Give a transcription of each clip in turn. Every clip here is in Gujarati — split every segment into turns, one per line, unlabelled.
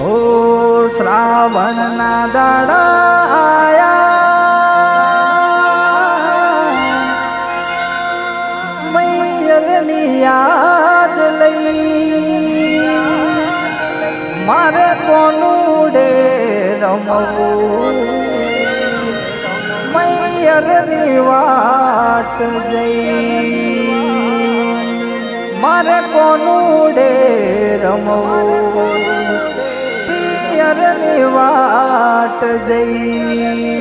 ઓ શ્રાવણના દાડા આયા, મૈયરની યાદ લઈ મારે કોનુડે રમવું, મૈયરની વાટ જઈ મારે કોનુડે રમવું, પિયરની વાટ જઈ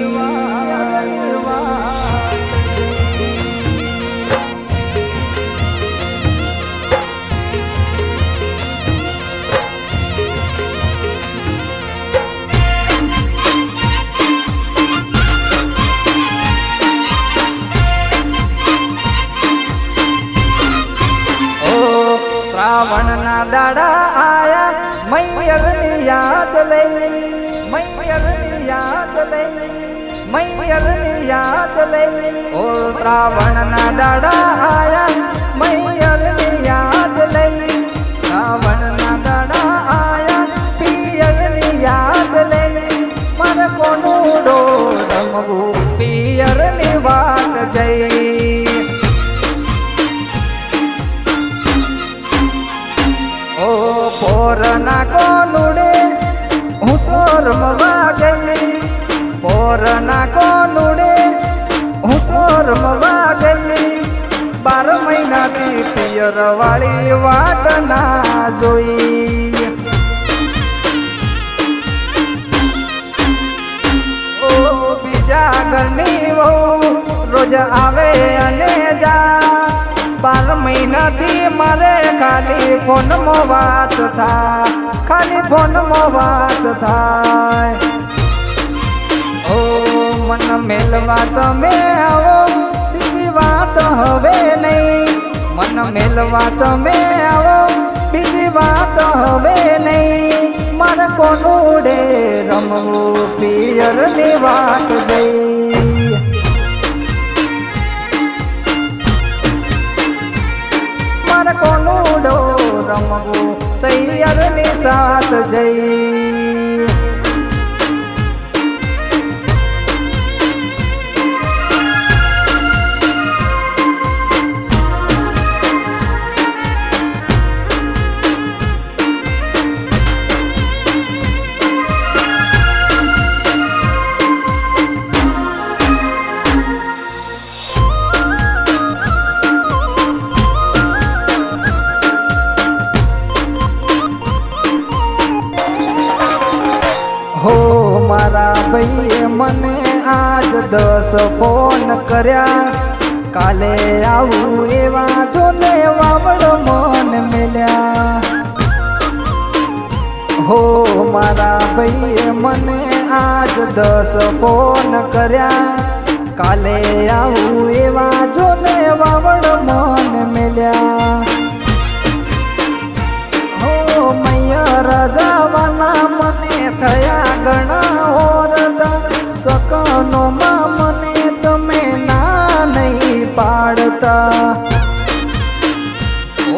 શ્રાવણના દાડા આયા, મૈયરની યાદ લઈ, મૈયરની યાદ લઈ, મૈયરની યાદ લઈ. ઓ શ્રાવણના દાડા આયા, મૈયરની યાદ લઈ, શ્રાવણના દાડા આયા, પિયરની યાદ લઈ મારે કોનુડો રમવું, પિયરની વાટ જઈ. ઓ પોરના કોનુડે હું તો રમવા ગઈ, પોરના કોનુડે હું તો રમવા ગઈ, 12 મહિનાથી પિયર વાળી વાટ ના જોઈ. ઓ બીજા ઘરની વહુ રોજ આવે અને જા, 12 મહિનાથી મારે ખાલી ફોનમાં વાત થાય, ખાલી ફોનમાં વાત થાય. ઓ મન મેલવા તમે આવો, બીજી વાત હવે નહીં, મન મેલવા તમે આવો, બીજી વાત હવે નહીં મારે કોનુડે રમવું, પિયરની વાટ જઈ. મારે કોનુડો રમવું, સૈયરની સાથ જઈ. હો મારા ભાઈએ મને આજ 10 ફોન કર્યા, કાલે આવું એવા જોને વાવડો મન મેલ્યા. હો મારા ભાઈએ મને આજ 10 ફોન કર્યા, કાલે આવું એવા જોને વાવડો મન મેલ્યા. હો મૈયર જવાના મને થયા ઘણા ઓરતા, સકનોમાં મને તમે ના નહીં પાડતા.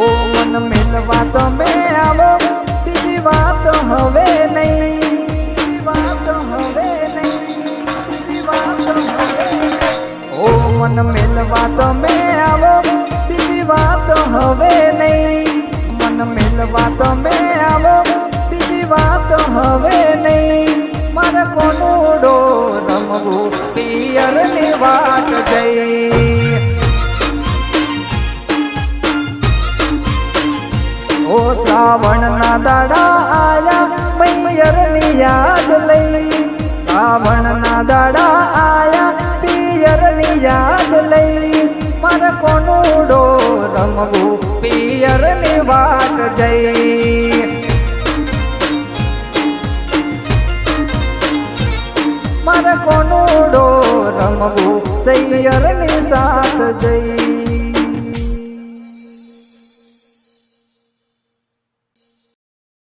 ઓ મન મેલવા તમે આવો, બીજી વાત હવે નહીં, બીજી વાત હવે નહીં, બીજી વાત હવે નહીં. ઓ મન મેલવા તમે આવો, બીજી વાત હવે નહીં, મન મેલવા તમે આવો, બીજી વાત હવે નહીં મારે કોનુડો રમવું, પિયરની વાટ જઈ. ઓ શ્રાવણના દાડા આયા, મૈયરની યાદ લઈ, શ્રાવણના દાડા આયા, પિયરની યાદ લઈ મારે કોનુડો રમવું, પિયરની વાટ જઈ. મારે કોનુડો રમવું, સૈયરની સાથ જઈ.